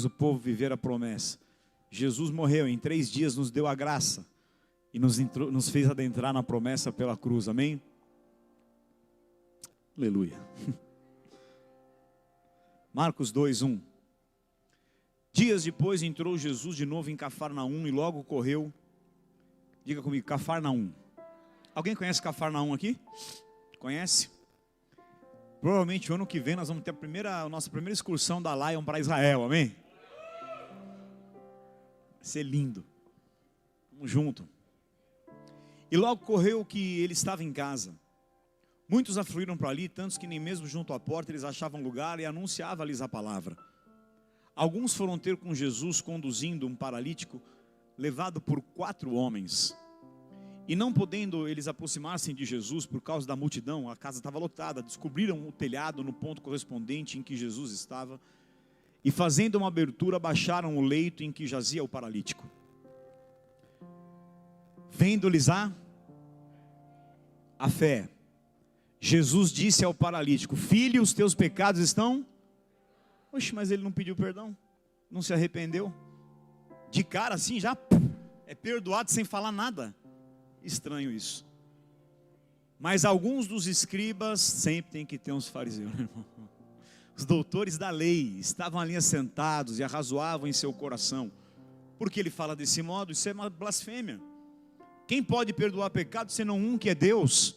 o povo viver a promessa. Jesus morreu, em 3 dias nos deu a graça e nos fez adentrar na promessa pela cruz, amém? Aleluia. Marcos 2:1. Dias depois entrou Jesus de novo em Cafarnaum e logo correu. Diga comigo, Cafarnaum. Alguém conhece Cafarnaum aqui? Conhece? Provavelmente o ano que vem nós vamos ter a nossa primeira excursão da Lion para Israel, amém? Vai ser lindo. Vamos junto. E logo correu que ele estava em casa. Muitos afluíram para ali, tantos que nem mesmo junto à porta eles achavam lugar, e anunciava-lhes a palavra. Alguns foram ter com Jesus conduzindo um paralítico levado por 4 homens. E não podendo eles aproximar-se de Jesus por causa da multidão, a casa estava lotada, descobriram o telhado no ponto correspondente em que Jesus estava, e fazendo uma abertura, baixaram o leito em que jazia o paralítico. Vendo-lhes a fé, Jesus disse ao paralítico: filho, os teus pecados estão... Oxe, mas ele não pediu perdão, não se arrependeu, de cara assim já, é perdoado sem falar nada. Estranho isso. Mas alguns dos escribas, sempre tem que ter uns fariseus, irmão. Os doutores da lei estavam ali assentados e arrazoavam em seu coração. Por que ele fala desse modo? Isso é uma blasfêmia. Quem pode perdoar pecado senão um que é Deus?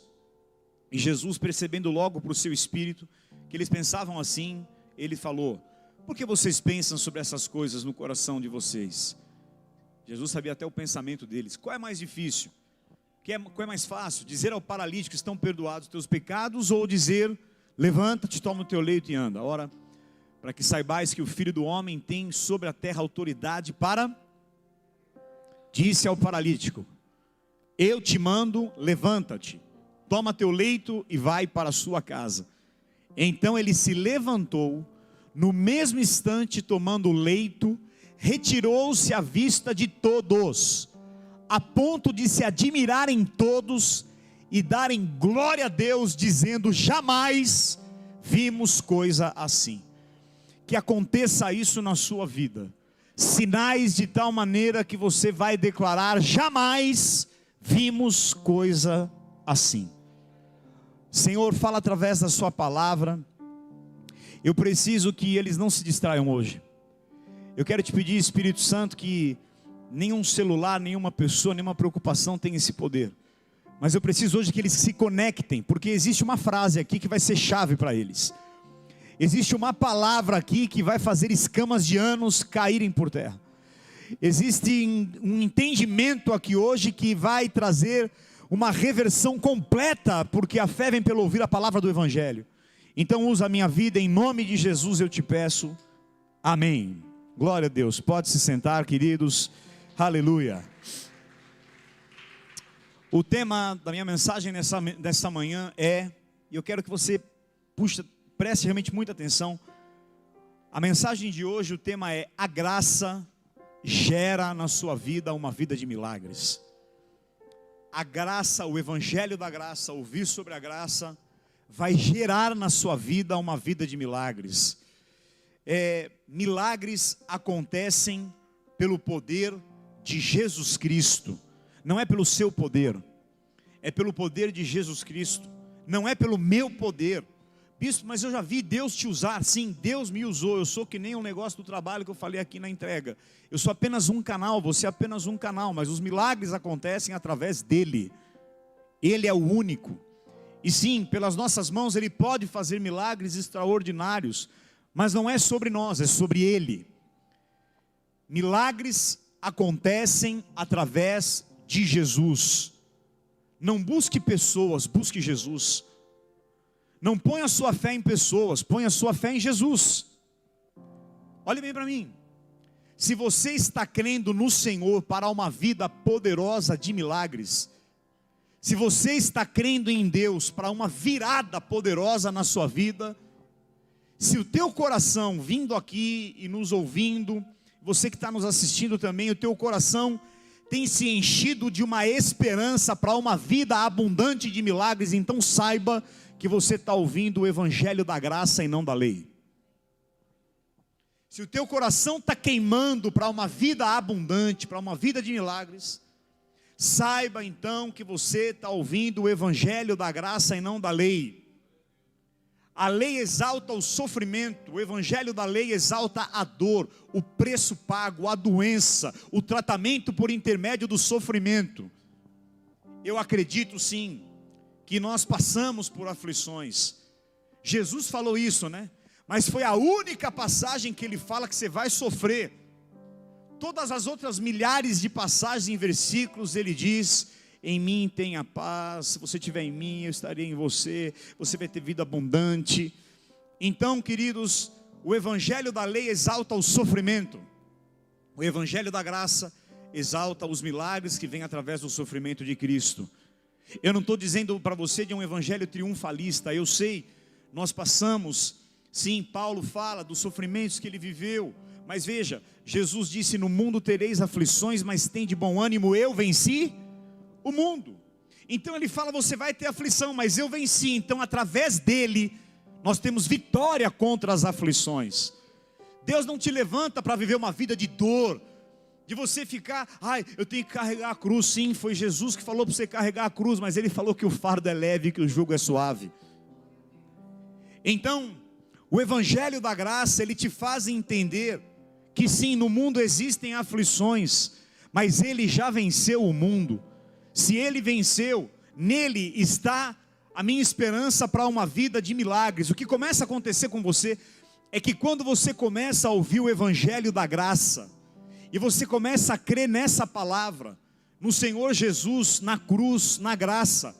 E Jesus, percebendo logo para o seu espírito que eles pensavam assim, ele falou: por que vocês pensam sobre essas coisas no coração de vocês? Jesus sabia até o pensamento deles. Qual é mais difícil? Qual é mais fácil? Dizer ao paralítico: estão perdoados os teus pecados, ou dizer: levanta-te, toma o teu leito e anda? Ora, para que saibais que o Filho do Homem tem sobre a terra autoridade para... Disse ao paralítico: eu te mando, levanta-te, toma teu leito e vai para a sua casa. Então ele se levantou, no mesmo instante, tomando o leito, retirou-se à vista de todos, a ponto de se admirarem todos e darem glória a Deus, dizendo: jamais vimos coisa assim. Que aconteça isso na sua vida, sinais de tal maneira que você vai declarar: jamais vimos coisa assim. Senhor, fala através da sua palavra. Eu preciso que eles não se distraiam hoje. Eu quero te pedir, Espírito Santo, que nenhum celular, nenhuma pessoa, nenhuma preocupação tenha esse poder. Mas eu preciso hoje que eles se conectem, porque existe uma frase aqui que vai ser chave para eles. Existe uma palavra aqui que vai fazer escamas de anos caírem por terra. Existe um entendimento aqui hoje que vai trazer uma reversão completa, porque a fé vem pelo ouvir a palavra do Evangelho. Então usa a minha vida, em nome de Jesus eu te peço, amém. Glória a Deus. Pode se sentar, queridos. Aleluia. O tema da minha mensagem nessa manhã é, e eu quero que você preste realmente muita atenção. A mensagem de hoje, o tema é: a graça gera na sua vida uma vida de milagres. A graça, o evangelho da graça, ouvir sobre a graça, vai gerar na sua vida uma vida de milagres. Milagres acontecem pelo poder de Jesus Cristo. Não é pelo seu poder, é pelo poder de Jesus Cristo. Não é pelo meu poder. Bispo, mas eu já vi Deus te usar. Sim, Deus me usou. Eu sou que nem um negócio do trabalho que eu falei aqui na entrega. Eu sou apenas um canal, você é apenas um canal, mas os milagres acontecem através dele. Ele é o único. E sim, pelas nossas mãos Ele pode fazer milagres extraordinários, mas não é sobre nós, é sobre Ele. Milagres acontecem através de Jesus. Não busque pessoas, busque Jesus. Não ponha a sua fé em pessoas, ponha a sua fé em Jesus. Olhe bem para mim. Se você está crendo no Senhor para uma vida poderosa de milagres, se você está crendo em Deus para uma virada poderosa na sua vida, se o teu coração vindo aqui e nos ouvindo, você que está nos assistindo também, o teu coração tem se enchido de uma esperança para uma vida abundante de milagres, então saiba que você está ouvindo o evangelho da graça e não da lei. se o teu coração está queimando para uma vida abundante, para uma vida de milagres, saiba então que você está ouvindo o evangelho da graça e não da lei. A lei exalta o sofrimento, o evangelho da lei exalta a dor, o preço pago, a doença, o tratamento por intermédio do sofrimento. Eu acredito sim, que nós passamos por aflições. Jesus falou isso, né? Mas foi a única passagem que ele fala que você vai sofrer. Todas as outras milhares de passagens em versículos, ele diz: em mim tenha paz, se você estiver em mim, eu estarei em você, você vai ter vida abundante. Então, queridos, o evangelho da lei exalta o sofrimento, o evangelho da graça exalta os milagres que vêm através do sofrimento de Cristo. Eu não estou dizendo para você de um evangelho triunfalista, eu sei, nós passamos, sim, Paulo fala dos sofrimentos que ele viveu, mas veja, Jesus disse: no mundo tereis aflições, mas tem de bom ânimo, eu venci o mundo. Então ele fala: você vai ter aflição, mas eu venci. Então através dele, nós temos vitória contra as aflições. Deus não te levanta para viver uma vida de dor, de você ficar, eu tenho que carregar a cruz. Sim, foi Jesus que falou para você carregar a cruz, mas ele falou que o fardo é leve e que o jugo é suave. Então, o evangelho da graça, ele te faz entender que sim, no mundo existem aflições, mas ele já venceu o mundo. Se ele venceu, nele está a minha esperança para uma vida de milagres. O que começa a acontecer com você é que quando você começa a ouvir o evangelho da graça, e você começa a crer nessa palavra, no Senhor Jesus, na cruz, na graça,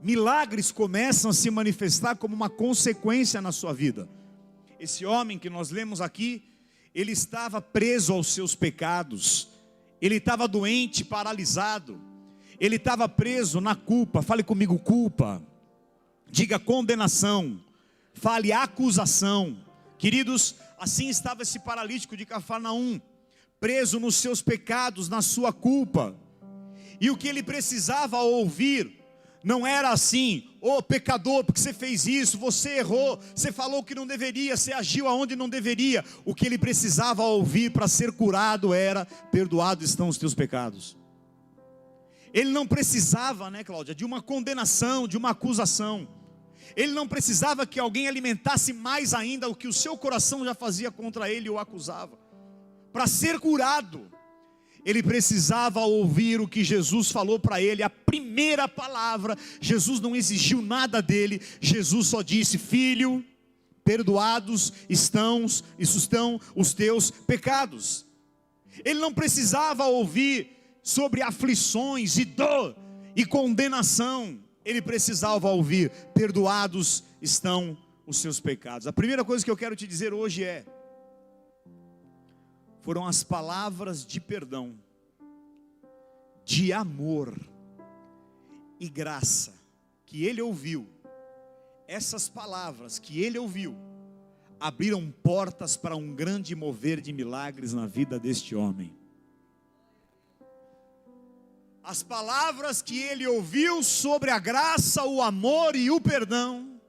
milagres começam a se manifestar como uma consequência na sua vida. Esse homem que nós lemos aqui, ele estava preso aos seus pecados, ele estava doente, paralisado, ele estava preso na culpa. Fale comigo: culpa. Diga condenação. Fale acusação. Queridos, assim estava esse paralítico de Cafarnaum, preso nos seus pecados, na sua culpa. E o que ele precisava ouvir não era assim: ô pecador, porque você fez isso, você errou, você falou que não deveria, você agiu aonde não deveria. O que ele precisava ouvir para ser curado era: perdoados estão os teus pecados. Ele não precisava, né, Cláudia, de uma condenação, de uma acusação. Ele não precisava que alguém alimentasse mais ainda o que o seu coração já fazia contra ele ou acusava. Para ser curado, ele precisava ouvir o que Jesus falou para ele, a primeira palavra. Jesus não exigiu nada dele, Jesus só disse: filho, perdoados estão os teus pecados. Ele não precisava ouvir sobre aflições e dor e condenação. Ele precisava ouvir: perdoados estão os seus pecados. A primeira coisa que eu quero te dizer hoje foram as palavras de perdão, de amor e graça que ele ouviu. Essas palavras que ele ouviu abriram portas para um grande mover de milagres na vida deste homem. As palavras que ele ouviu sobre a graça, o amor e o perdão.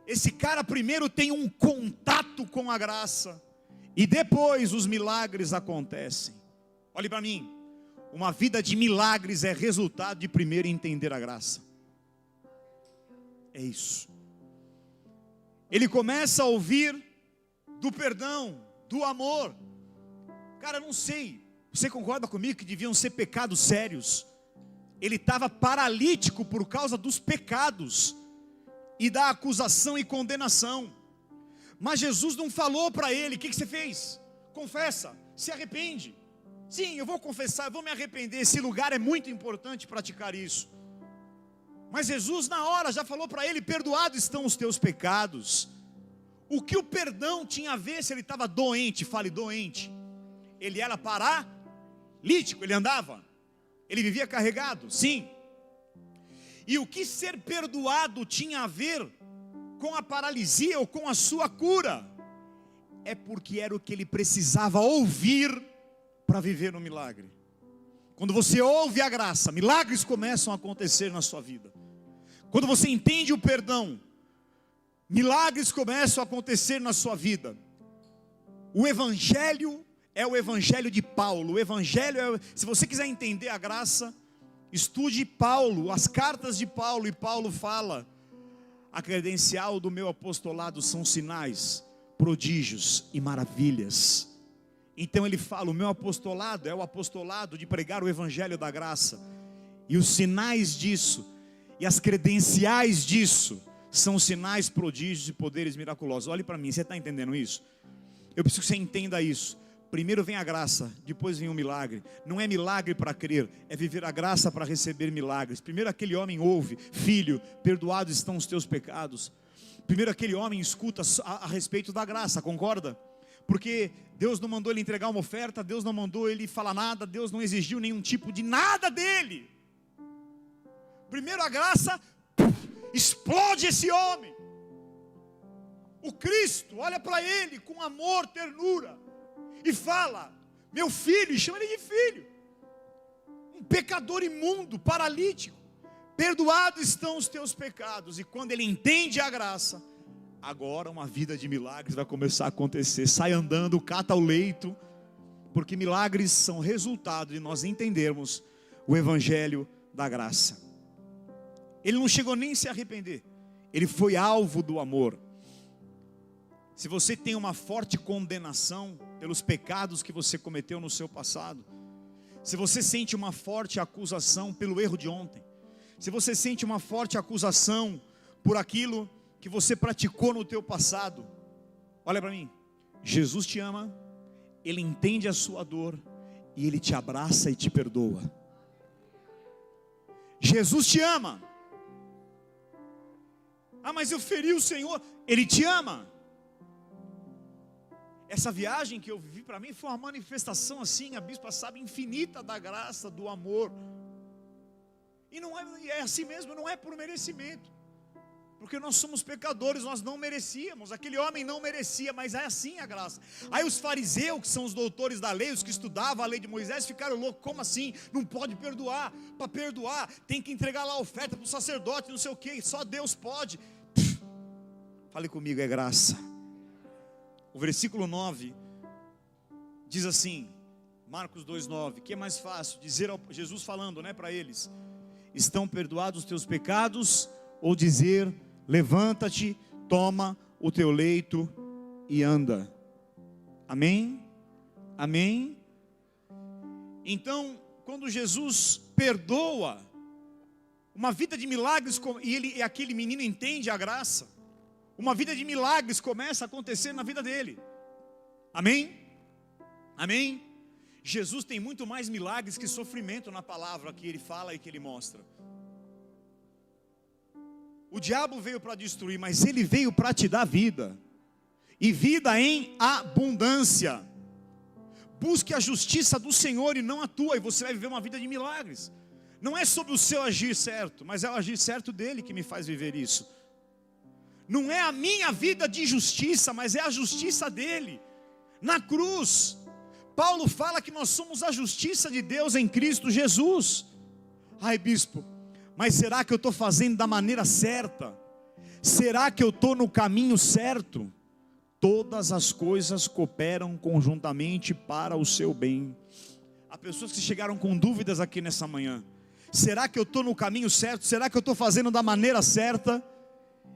Esse cara primeiro tem um contato com a graça, e depois os milagres acontecem. Olhe para mim, uma vida de milagres é resultado de primeiro entender a graça. É isso. Ele começa a ouvir do perdão, do amor. Cara, não sei, você concorda comigo que deviam ser pecados sérios? Ele estava paralítico por causa dos pecados e da acusação e condenação. Mas Jesus não falou para ele: o que você fez? Confessa, se arrepende. Sim, eu vou confessar, eu vou me arrepender. Esse lugar é muito importante praticar isso. Mas Jesus na hora já falou para ele: perdoados estão os teus pecados. O que o perdão tinha a ver se ele estava doente? Fale doente. Ele era paralítico, ele andava, ele vivia carregado, sim. E o que ser perdoado tinha a ver com a paralisia ou com a sua cura? É porque era o que ele precisava ouvir para viver no milagre. Quando você ouve a graça, milagres começam a acontecer na sua vida. Quando você entende o perdão, milagres começam a acontecer na sua vida. O evangelho é o evangelho de Paulo. O evangelho se você quiser entender a graça, estude Paulo, as cartas de Paulo, e Paulo fala: a credencial do meu apostolado são sinais, prodígios e maravilhas. Então ele fala: o meu apostolado é o apostolado de pregar o evangelho da graça, e os sinais disso, e as credenciais disso, são sinais, prodígios e poderes miraculosos. Olhe para mim, você está entendendo isso? Eu preciso que você entenda isso. Primeiro vem a graça, depois vem o milagre. Não é milagre para crer, é viver a graça para receber milagres. Primeiro aquele homem ouve: filho, perdoados estão os teus pecados. Primeiro aquele homem escuta a respeito da graça, concorda? Porque Deus não mandou ele entregar uma oferta, Deus não mandou ele falar nada, Deus não exigiu nenhum tipo de nada dele. Primeiro a graça explode esse homem. O Cristo olha para ele com amor, ternura, e fala: meu filho, e chama ele de filho, um pecador imundo, paralítico, perdoados estão os teus pecados. E quando ele entende a graça, agora uma vida de milagres vai começar a acontecer. Sai andando, cata o leito, porque milagres são resultado de nós entendermos o evangelho da graça. Ele não chegou nem a se arrepender, ele foi alvo do amor. Se você tem uma forte condenação pelos pecados que você cometeu no seu passado, se você sente uma forte acusação pelo erro de ontem, se você sente uma forte acusação por aquilo que você praticou no teu passado, olha para mim, Jesus te ama, Ele entende a sua dor, e Ele te abraça e te perdoa. Jesus te ama. Ah, mas eu feri o Senhor. Ele te ama. Essa viagem que eu vivi, para mim foi uma manifestação assim, a bispa sabe, infinita da graça, do amor. E não é assim mesmo, não é por merecimento, porque nós somos pecadores, nós não merecíamos. Aquele homem não merecia, mas é assim a graça. Aí os fariseus, que são os doutores da lei, os que estudavam a lei de Moisés, ficaram loucos. Como assim? Não pode perdoar. Para perdoar tem que entregar lá a oferta para o sacerdote, não sei o que, só Deus pode. Fale comigo, é graça. O versículo 9 diz assim, Marcos 2,9, que é mais fácil dizer, Jesus falando, para eles: estão perdoados os teus pecados, ou dizer: levanta-te, toma o teu leito e anda. Amém? Amém? Então, quando Jesus perdoa, uma vida de milagres, e aquele menino entende a graça, uma vida de milagres começa a acontecer na vida dele. Amém? Amém? Jesus tem muito mais milagres que sofrimento na palavra que ele fala e que ele mostra. O diabo veio para destruir, mas ele veio para te dar vida, e vida em abundância. Busque a justiça do Senhor e não a tua, e você vai viver uma vida de milagres. Não é sobre o seu agir certo, mas é o agir certo dele que me faz viver isso. Não é a minha vida de justiça, mas é a justiça dele. Na cruz, Paulo fala que nós somos a justiça de Deus em Cristo Jesus. Ai, bispo, mas será que eu estou fazendo da maneira certa? Será que eu estou no caminho certo? Todas as coisas cooperam conjuntamente para o seu bem. Há pessoas que chegaram com dúvidas aqui nessa manhã. Será que eu estou no caminho certo? Será que eu estou fazendo da maneira certa?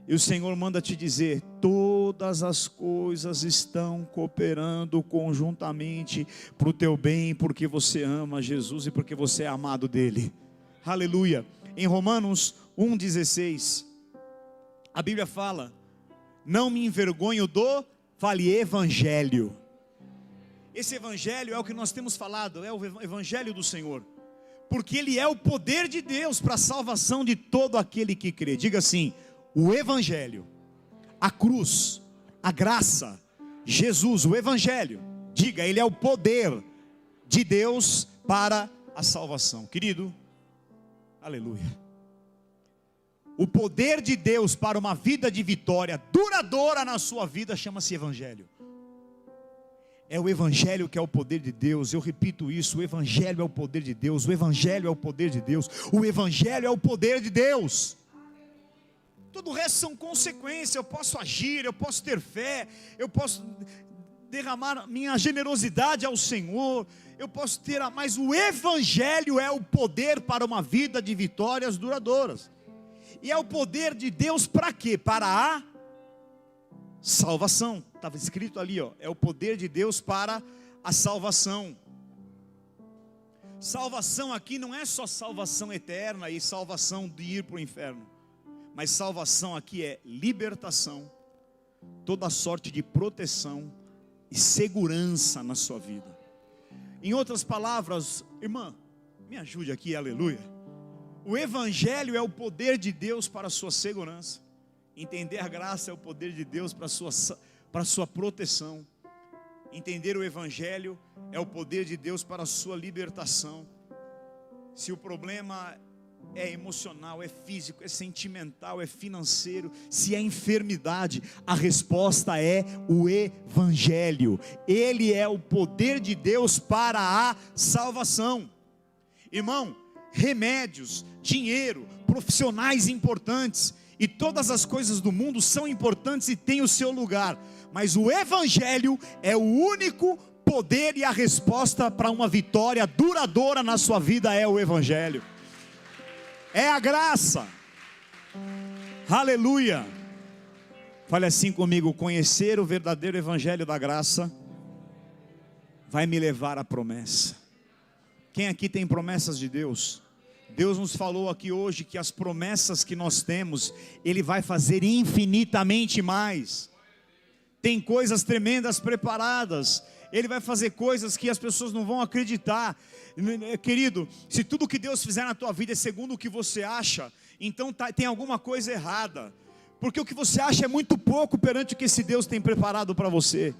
E o Senhor manda te dizer: todas as coisas estão cooperando conjuntamente para o teu bem, porque você ama Jesus e porque você é amado dele. Aleluia. Em Romanos 1,16, a Bíblia fala: não me envergonho fale evangelho. Esse evangelho é o que nós temos falado, é o evangelho do Senhor, porque ele é o poder de Deus para a salvação de todo aquele que crê. Diga assim: o evangelho, a cruz, a graça, Jesus, o evangelho. Diga, ele é o poder de Deus para a salvação. Querido, aleluia. O poder de Deus para uma vida de vitória duradoura na sua vida chama-se evangelho. É o evangelho que é o poder de Deus. Eu repito isso: o evangelho é o poder de Deus. O evangelho é o poder de Deus. O evangelho é o poder de Deus. Todo o resto são consequências. Eu posso agir, eu posso ter fé, eu posso derramar minha generosidade ao Senhor, eu posso ter, mas o Evangelho é o poder para uma vida de vitórias duradouras. E é o poder de Deus para quê? Para a salvação. Estava escrito ali, ó, é o poder de Deus para a salvação. Salvação aqui não é só salvação eterna e salvação de ir para o inferno, mas salvação aqui é libertação, toda sorte de proteção e segurança na sua vida. Em outras palavras, irmã, me ajude aqui, aleluia. O Evangelho é o poder de Deus para a sua segurança. Entender a graça é o poder de Deus para a sua proteção. Entender o Evangelho é o poder de Deus para a sua libertação. Se o problema é emocional, é físico, é sentimental, é financeiro, se é enfermidade, a resposta é o Evangelho. Ele é o poder de Deus para a salvação. Irmão, remédios, dinheiro, profissionais importantes e todas as coisas do mundo são importantes e têm o seu lugar, mas o Evangelho é o único poder, e a resposta para uma vitória duradoura na sua vida é o Evangelho. É a graça. Aleluia. Fale assim comigo: conhecer o verdadeiro Evangelho da graça vai me levar à promessa. Quem aqui tem promessas de Deus? Deus nos falou aqui hoje que as promessas que nós temos, Ele vai fazer infinitamente mais. Tem coisas tremendas preparadas. Ele vai fazer coisas que as pessoas não vão acreditar. Querido, se tudo que Deus fizer na tua vida é segundo o que você acha, então tem alguma coisa errada, porque o que você acha é muito pouco perante o que esse Deus tem preparado para você.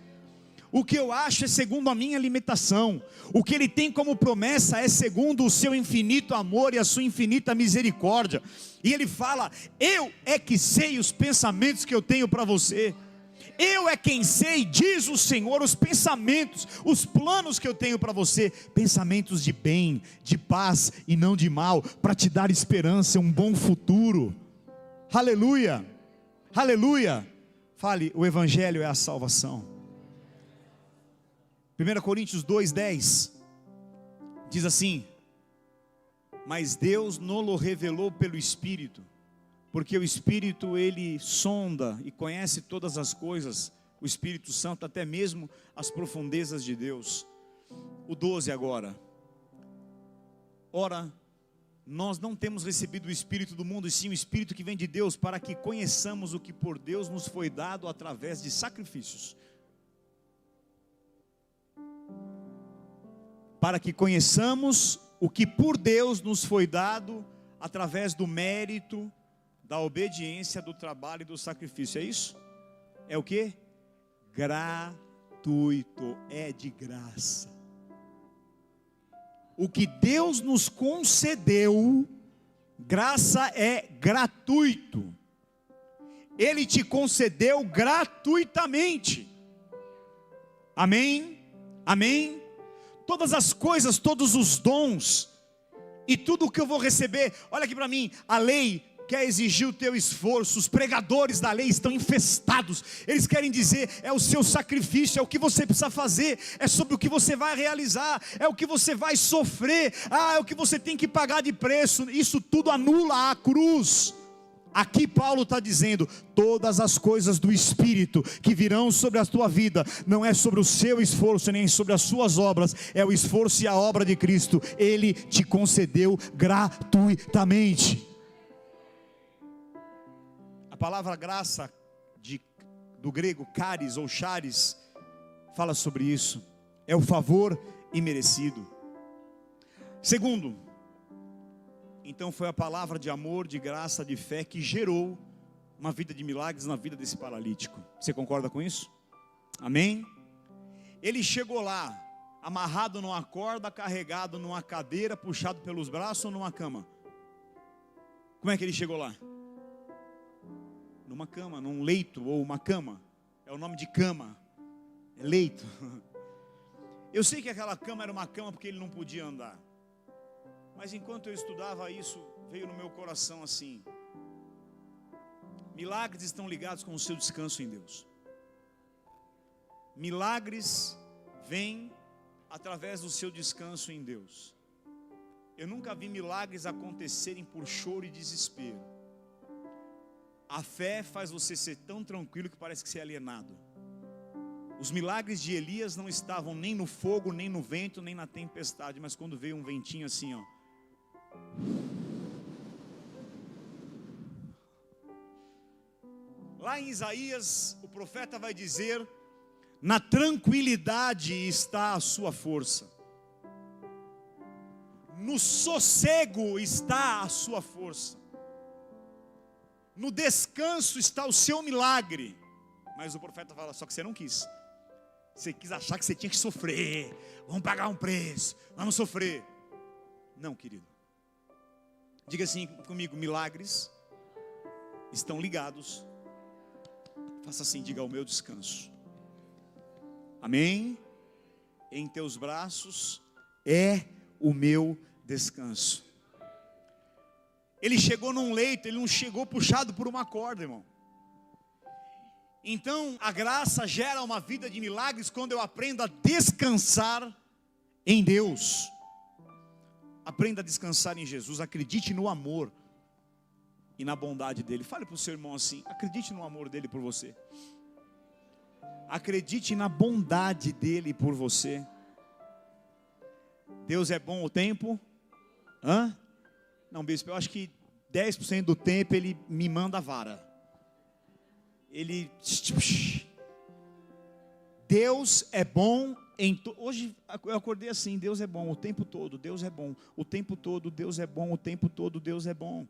O que eu acho é segundo a minha limitação. O que Ele tem como promessa é segundo o seu infinito amor e a sua infinita misericórdia. E Ele fala: eu é que sei os pensamentos que eu tenho para você. Eu é quem sei, diz o Senhor, os pensamentos, os planos que eu tenho para você, pensamentos de bem, de paz e não de mal, para te dar esperança, um bom futuro. Aleluia, aleluia. Fale: o Evangelho é a salvação. 1 Coríntios 2:10 diz assim: mas Deus nos revelou pelo Espírito, porque o Espírito ele sonda e conhece todas as coisas, o Espírito Santo, até mesmo as profundezas de Deus. O 12 agora: ora, nós não temos recebido o Espírito do mundo, e sim o Espírito que vem de Deus, para que conheçamos o que por Deus nos foi dado através de sacrifícios. Para que conheçamos o que por Deus nos foi dado através do mérito, da obediência, do trabalho e do sacrifício. É isso? É o que? Gratuito, é de graça. O que Deus nos concedeu, graça é gratuito. Ele te concedeu gratuitamente. Amém? Amém? Todas as coisas, todos os dons e tudo o que eu vou receber. Olha aqui para mim, a lei quer exigir o teu esforço. Os pregadores da lei estão infestados. Eles querem dizer: é o seu sacrifício, é o que você precisa fazer, é sobre o que você vai realizar, é o que você vai sofrer, é o que você tem que pagar de preço. Isso tudo anula a cruz. Aqui Paulo está dizendo: todas as coisas do Espírito que virão sobre a tua vida, não é sobre o seu esforço, nem sobre as suas obras, é o esforço e a obra de Cristo. Ele te concedeu gratuitamente. A palavra graça, do grego charis ou charis, fala sobre isso. É o favor imerecido. Segundo, então foi a palavra de amor, de graça, de fé que gerou uma vida de milagres na vida desse paralítico. Você concorda com isso? Amém? Ele chegou lá, amarrado numa corda, carregado numa cadeira, puxado pelos braços ou numa cama? Como é que ele chegou lá? Numa cama, num leito ou uma cama. É o nome de cama, é leito. Eu sei que aquela cama era uma cama porque ele não podia andar. Mas enquanto eu estudava isso, veio no meu coração assim: milagres estão ligados com o seu descanso em Deus. Milagres vêm através do seu descanso em Deus. Eu nunca vi milagres acontecerem por choro e desespero. A fé faz você ser tão tranquilo que parece que você é alienado. Os milagres de Elias não estavam nem no fogo, nem no vento, nem na tempestade, mas quando veio um ventinho assim, ó. Lá em Isaías, o profeta vai dizer: na tranquilidade está a sua força, no sossego está a sua força, no descanso está o seu milagre. Mas o profeta fala: só que você não quis. Você quis achar que você tinha que sofrer. Vamos pagar um preço, vamos sofrer. Não, querido. Diga assim comigo: milagres estão ligados. Faça assim, diga: ao meu descanso. Amém? Em teus braços é o meu descanso. Ele chegou num leito, ele não chegou puxado por uma corda, irmão. Então a graça gera uma vida de milagres quando eu aprendo a descansar em Deus. Aprenda a descansar em Jesus, acredite no amor e na bondade dele. Fale para o seu irmão assim: acredite no amor dele por você. Acredite na bondade dele por você. Deus é bom o tempo? Não, bispo, eu acho que 10% do tempo ele me manda a vara. Deus é bom hoje eu acordei assim: Deus é bom o tempo todo, Deus é bom o tempo todo, Deus é bom o tempo todo, Deus é bom.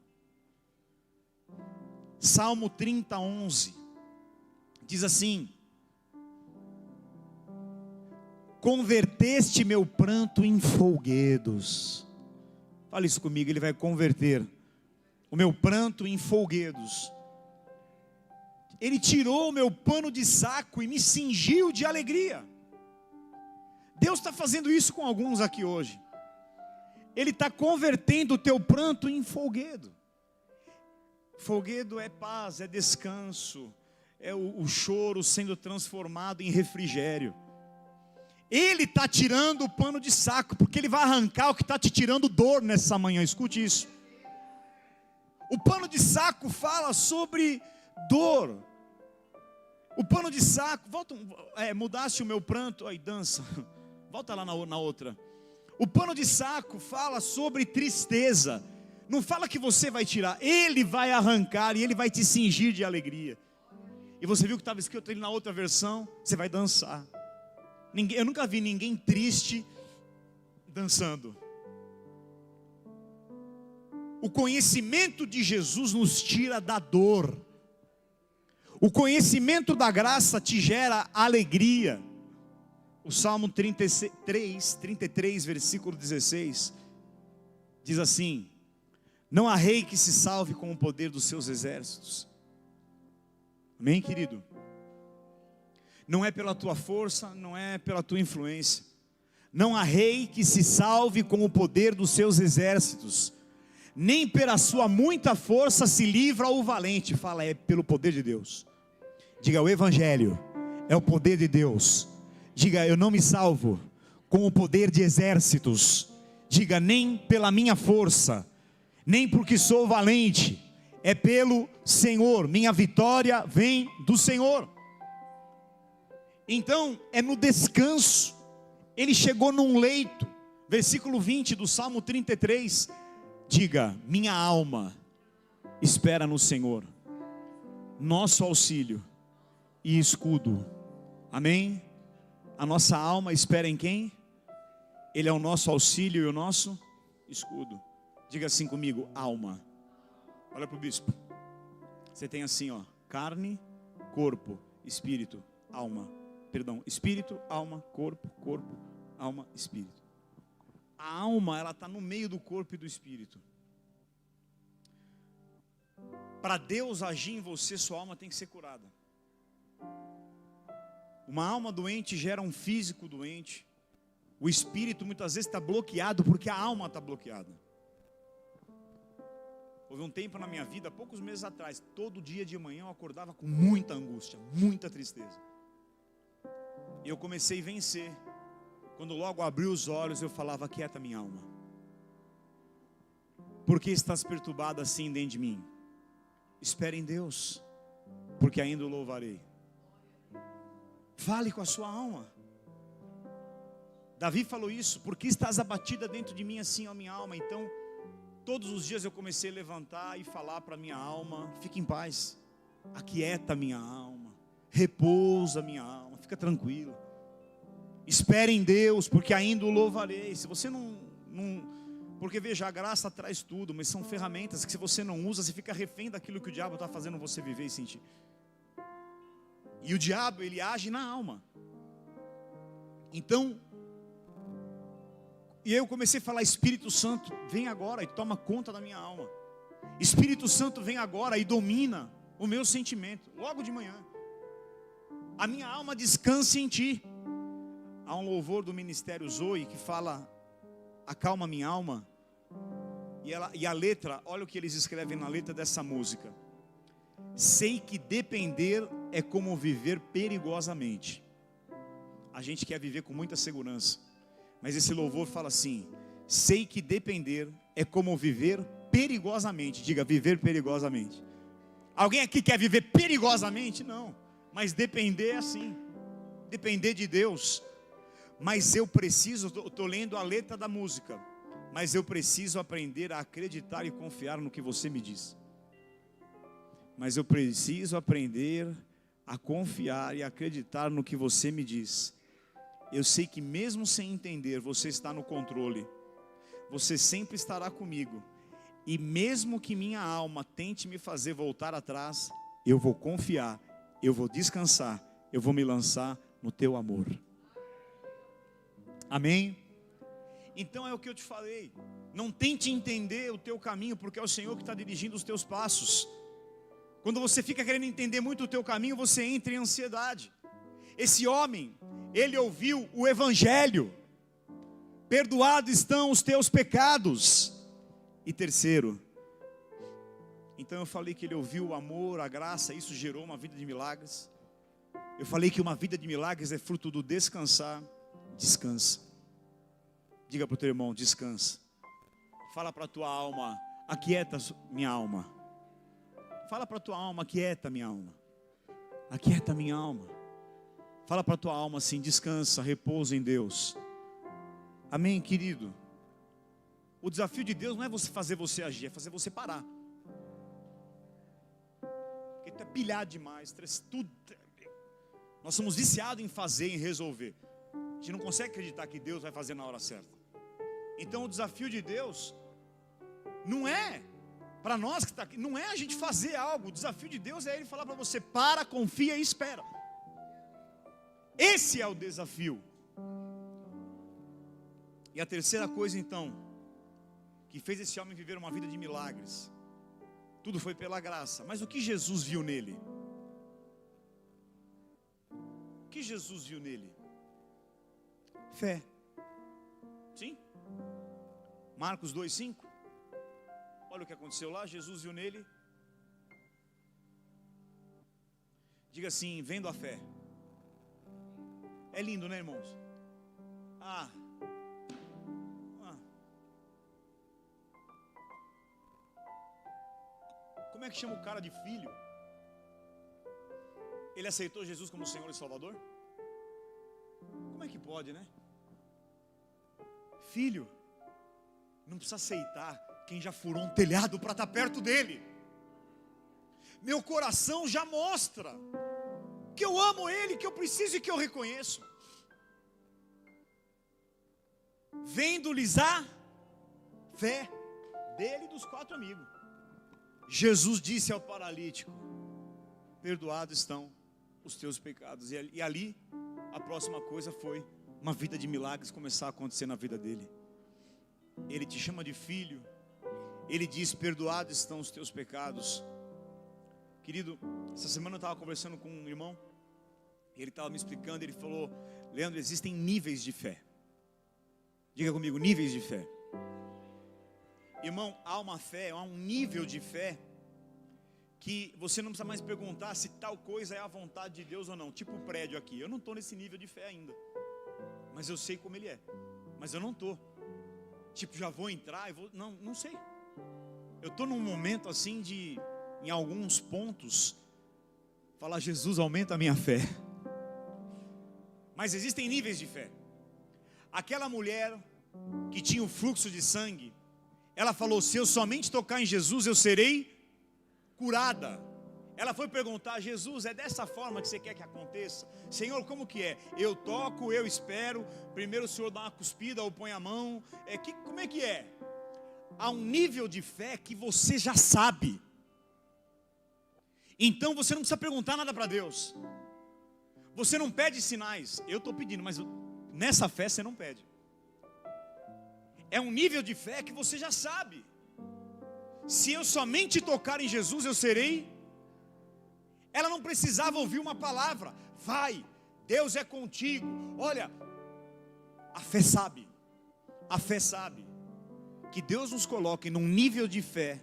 Salmo 30:11 diz assim: converteste meu pranto em folguedos. Fala isso comigo, ele vai converter o meu pranto em folguedos. Ele tirou o meu pano de saco e me cingiu de alegria. Deus está fazendo isso com alguns aqui hoje. Ele está convertendo o teu pranto em folguedo. Folguedo é paz, é descanso, é o choro sendo transformado em refrigério. Ele está tirando o pano de saco, porque Ele vai arrancar o que está te tirando dor nessa manhã. Escute isso. O pano de saco fala sobre dor. O pano de saco, mudasse o meu pranto, aí dança, volta lá na outra. O pano de saco fala sobre tristeza. Não fala que você vai tirar, Ele vai arrancar e Ele vai te cingir de alegria. E você viu que estava escrito ali na outra versão: você vai dançar. Eu nunca vi ninguém triste dançando. O conhecimento de Jesus nos tira da dor. O conhecimento da graça te gera alegria. O Salmo 33, versículo 16 diz assim: não há rei que se salve com o poder dos seus exércitos. Amém, querido? Não é pela tua força, não é pela tua influência. Não há rei que se salve com o poder dos seus exércitos, nem pela sua muita força se livra o valente. Fala, é pelo poder de Deus. Diga: o evangelho é o poder de Deus. Diga: eu não me salvo com o poder de exércitos. Diga: nem pela minha força, nem porque sou valente, é pelo Senhor. Minha vitória vem do Senhor. Então é no descanso. Ele chegou num leito. Versículo 20 do Salmo 33. Diga: minha alma espera no Senhor, nosso auxílio e escudo. Amém? A nossa alma espera em quem? Ele é o nosso auxílio e o nosso escudo. Diga assim comigo: alma. Olha para o bispo. Você tem assim, ó: carne, corpo, espírito, alma. Perdão, espírito, alma, corpo, alma, espírito. A alma, ela está no meio do corpo e do espírito. Para Deus agir em você, sua alma tem que ser curada. Uma alma doente gera um físico doente. O espírito muitas vezes está bloqueado porque a alma está bloqueada. Houve um tempo na minha vida, poucos meses atrás, todo dia de manhã eu acordava com muita angústia, muita tristeza. E eu comecei a vencer. Quando logo abri os olhos, eu falava: quieta minha alma, por que estás perturbado assim dentro de mim? Espere em Deus, porque ainda o louvarei. Fale com a sua alma. Davi falou isso: por que estás abatida dentro de mim assim, ó minha alma? Então, todos os dias eu comecei a levantar e falar para minha alma: fique em paz, aquieta minha alma, repousa minha alma, fica tranquilo, espere em Deus, porque ainda o louvarei. Se você não, porque veja, a graça traz tudo, mas são ferramentas que se você não usa, você fica refém daquilo que o diabo está fazendo você viver e sentir. E o diabo, ele age na alma. Então, e eu comecei a falar: Espírito Santo, vem agora e toma conta da minha alma. Espírito Santo, vem agora e domina o meu sentimento. Logo de manhã, a minha alma descanse em ti. Há um louvor do Ministério Zoe que fala: acalma minha alma. E a letra, olha o que eles escrevem na letra dessa música: sei que depender é como viver perigosamente. A gente quer viver com muita segurança, mas esse louvor fala assim: sei que depender é como viver perigosamente. Diga: viver perigosamente. Alguém aqui quer viver perigosamente? Não, mas depender é assim, depender de Deus. Mas eu preciso, estou lendo a letra da música, mas eu preciso aprender a acreditar e confiar no que você me diz. Mas eu preciso aprender a confiar e acreditar no que você me diz. Eu sei que mesmo sem entender, você está no controle. Você sempre estará comigo. E mesmo que minha alma tente me fazer voltar atrás, eu vou confiar, eu vou descansar, eu vou me lançar no teu amor. Amém? Então é o que eu te falei: não tente entender o teu caminho, porque é o Senhor que está dirigindo os teus passos. Quando você fica querendo entender muito o teu caminho, você entra em ansiedade. Esse homem, ele ouviu o Evangelho: perdoados estão os teus pecados. E terceiro, então eu falei que ele ouviu o amor, a graça, isso gerou uma vida de milagres. Eu falei que uma vida de milagres é fruto do descansar. Descansa. Diga para o teu irmão: descansa. Fala para a tua alma: aquieta minha alma. Fala para a tua alma: aquieta minha alma. Aquieta minha alma. Fala para a tua alma assim: descansa, repousa em Deus. Amém, querido? O desafio de Deus não é você fazer você agir, é fazer você parar. Porque tu é pilhado demais, tudo. Nós somos viciados em fazer, em resolver. A gente não consegue acreditar que Deus vai fazer na hora certa. Então o desafio de Deus não é para nós que está aqui, não é a gente fazer algo. O desafio de Deus é Ele falar para você: para, confia e espera. Esse é o desafio. E a terceira coisa então, que fez esse homem viver uma vida de milagres, tudo foi pela graça. Mas o que Jesus viu nele? O que Jesus viu nele? Fé. Sim? Marcos 2:5. Olha o que aconteceu lá. Jesus viu nele. Diga assim: vendo a fé. É lindo, né, irmãos? Como é que chama o cara de filho? Ele aceitou Jesus como Senhor e Salvador? Como é que pode, né? Filho não precisa aceitar quem já furou um telhado para estar perto dele. Meu coração já mostra que eu amo Ele, que eu preciso e que eu reconheço. Vendo-lhes a fé dele e dos 4 amigos, Jesus disse ao paralítico: perdoados estão os teus pecados. E ali a próxima coisa foi uma vida de milagres começar a acontecer na vida dele. Ele te chama de filho. Ele diz: perdoados estão os teus pecados. Querido, essa semana eu estava conversando com um irmão, e ele estava me explicando. Ele falou: Leandro, existem níveis de fé. Diga comigo: níveis de fé. Irmão, há uma fé, há um nível de fé que você não precisa mais perguntar se tal coisa é a vontade de Deus ou não. Tipo o prédio aqui, eu não estou nesse nível de fé ainda, mas eu sei como ele é, mas eu não estou, tipo, já vou entrar, não sei. Eu estou num momento assim de, em alguns pontos, falar: Jesus, aumenta a minha fé. Mas existem níveis de fé. Aquela mulher que tinha o fluxo de sangue, ela falou: se eu somente tocar em Jesus, eu serei curada. Ela foi perguntar: Jesus, é dessa forma que você quer que aconteça? Senhor, como que é? Eu toco, eu espero, primeiro o Senhor dá uma cuspida ou põe a mão, como é que é? Há um nível de fé que você já sabe, então você não precisa perguntar nada para Deus, você não pede sinais. Eu estou pedindo, mas nessa fé você não pede. É um nível de fé que você já sabe: se eu somente tocar em Jesus, eu serei. Ela não precisava ouvir uma palavra: vai, Deus é contigo. Olha, a fé sabe que Deus nos coloque num nível de fé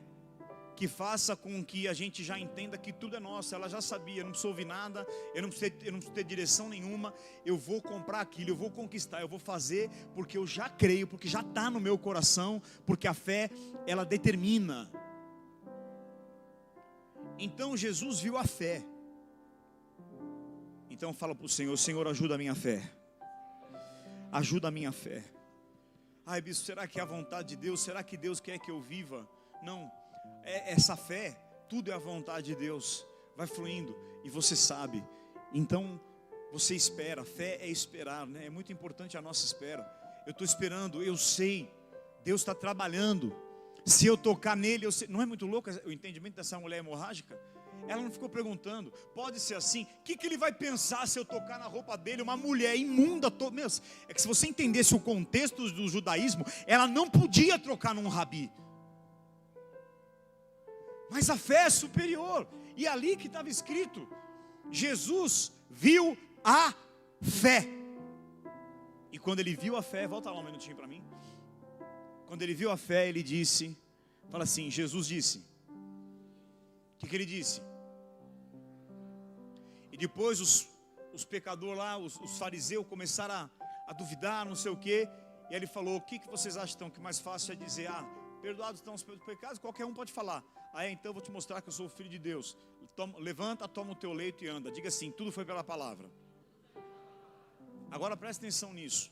que faça com que a gente já entenda que tudo é nosso. Ela já sabia: eu não preciso ouvir nada, eu não preciso ter direção nenhuma, eu vou comprar aquilo, eu vou conquistar, eu vou fazer, porque eu já creio, porque já está no meu coração, porque a fé, ela determina. Então Jesus viu a fé. Então fala para o Senhor: Senhor, ajuda a minha fé, ajuda a minha fé. Ai, bispo, será que é a vontade de Deus? Será que Deus quer que eu viva? Não, essa fé, tudo é a vontade de Deus, vai fluindo, e você sabe. Então você espera. Fé é esperar, né? É muito importante a nossa espera. Eu estou esperando, eu sei, Deus está trabalhando. Se eu tocar nele, eu sei. Não é muito louco o entendimento dessa mulher hemorrágica? Ela não ficou perguntando: pode ser assim? O que ele vai pensar se eu tocar na roupa dele? Uma mulher imunda. Meu, é que se você entendesse o contexto do judaísmo, ela não podia trocar num rabi. Mas a fé é superior. E ali que estava escrito: Jesus viu a fé. E quando ele viu a fé, volta lá um minutinho para mim. Quando ele viu a fé, ele disse, fala assim, Jesus disse. O que ele disse? E depois os pecadores lá, os fariseus começaram a duvidar, não sei o quê. E aí ele falou: o que vocês acham então, que mais fácil é dizer: perdoados estão os pecados? Qualquer um pode falar. Então eu vou te mostrar que eu sou o Filho de Deus. Levanta, toma o teu leito e anda. Diga assim: tudo foi pela palavra. Agora presta atenção nisso.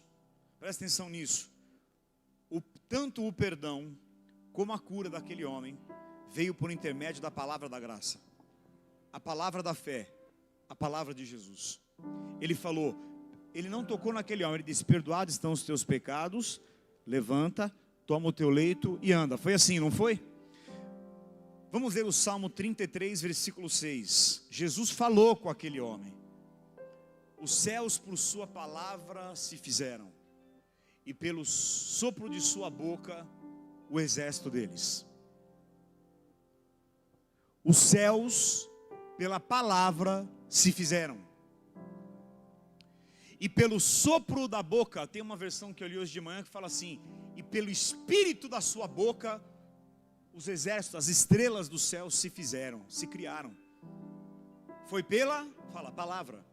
Presta atenção nisso. Tanto o perdão como a cura daquele homem veio por intermédio da palavra da graça, a palavra da fé, a palavra de Jesus. Ele falou, ele não tocou naquele homem, ele disse: perdoados estão os teus pecados, levanta, toma o teu leito e anda. Foi assim, não foi? Vamos ler o Salmo 33, versículo 6. Jesus falou com aquele homem: os céus por sua palavra se fizeram, e pelo sopro de sua boca o exército deles. Os céus pela palavra se fizeram, e pelo sopro da boca, tem uma versão que eu li hoje de manhã que fala assim: e pelo espírito da sua boca os exércitos, as estrelas do céu se fizeram, se criaram. Foi pela, palavra.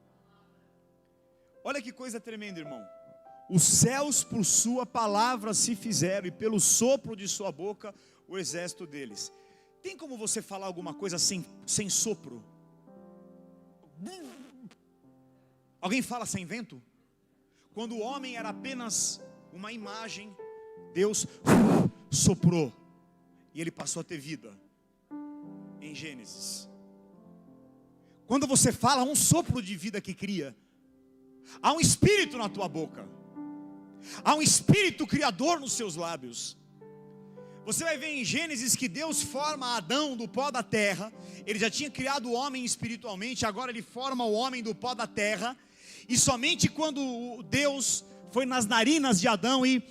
Olha que coisa tremenda, irmão. Os céus por sua palavra se fizeram, e pelo sopro de sua boca o exército deles. Tem como você falar alguma coisa sem sopro? Alguém fala sem vento? Quando o homem era apenas uma imagem, Deus soprou e ele passou a ter vida. Em Gênesis, quando você fala, há um sopro de vida que cria. Há um espírito na tua boca, há um espírito criador nos seus lábios. Você vai ver em Gênesis que Deus forma Adão do pó da terra. Ele já tinha criado o homem espiritualmente, agora ele forma o homem do pó da terra. E somente quando Deus foi nas narinas de Adão e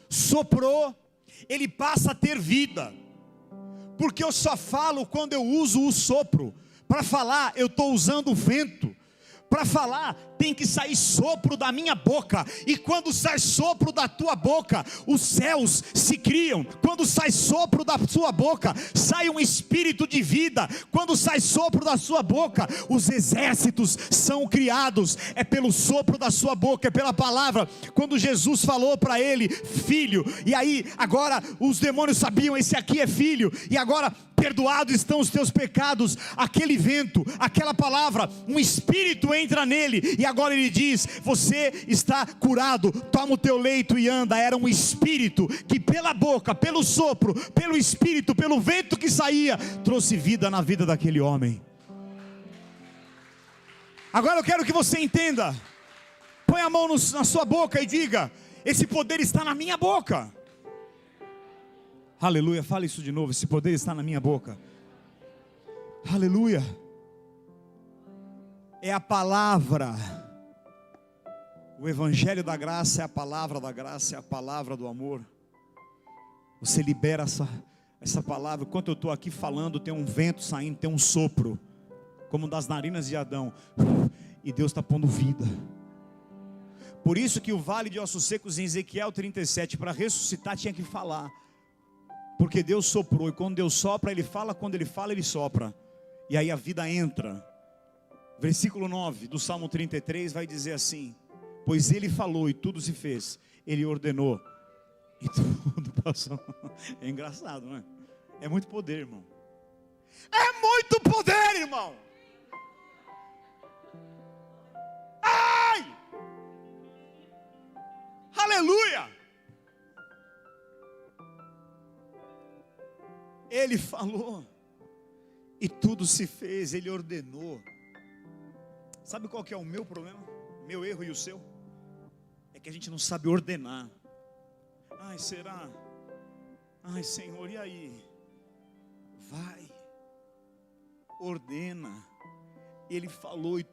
soprou, ele passa a ter vida. Porque eu só falo quando eu uso o sopro. Para falar, eu estou usando o vento. Para falar, tem que sair sopro da minha boca. E quando sai sopro da tua boca, os céus se criam. Quando sai sopro da sua boca, sai um espírito de vida. Quando sai sopro da sua boca, os exércitos são criados. É pelo sopro da sua boca, é pela palavra. Quando Jesus falou para ele, filho, e aí agora os demônios sabiam, esse aqui é filho, e agora perdoados estão os teus pecados. Aquele vento, aquela palavra, um espírito entra nele, e agora ele diz, você está curado, toma o teu leito e anda. Era um espírito que pela boca, pelo sopro, pelo espírito, pelo vento que saía, trouxe vida na vida daquele homem. Agora eu quero que você entenda. Põe a mão na sua boca e diga, esse poder está na minha boca. Aleluia, fala isso de novo, esse poder está na minha boca. Aleluia. É a palavra. O evangelho da graça é a palavra da graça, é a palavra do amor. Você libera essa palavra. Enquanto eu estou aqui falando, tem um vento saindo, tem um sopro, como das narinas de Adão, e Deus está pondo vida. Por isso que o vale de ossos secos em Ezequiel 37, para ressuscitar tinha que falar, porque Deus soprou, e quando Deus sopra ele fala, quando ele fala ele sopra, e aí a vida entra. Versículo 9 do Salmo 33 vai dizer assim, pois ele falou e tudo se fez, ele ordenou e tudo passou. É engraçado, não é? É muito poder, irmão. É muito poder, irmão. Ai! Aleluia! Ele falou e tudo se fez, ele ordenou. Sabe qual que é o meu problema? Meu erro e o seu? É que a gente não sabe ordenar. Ai, será? Ai, Senhor, e aí? Vai, ordena. Ele falou e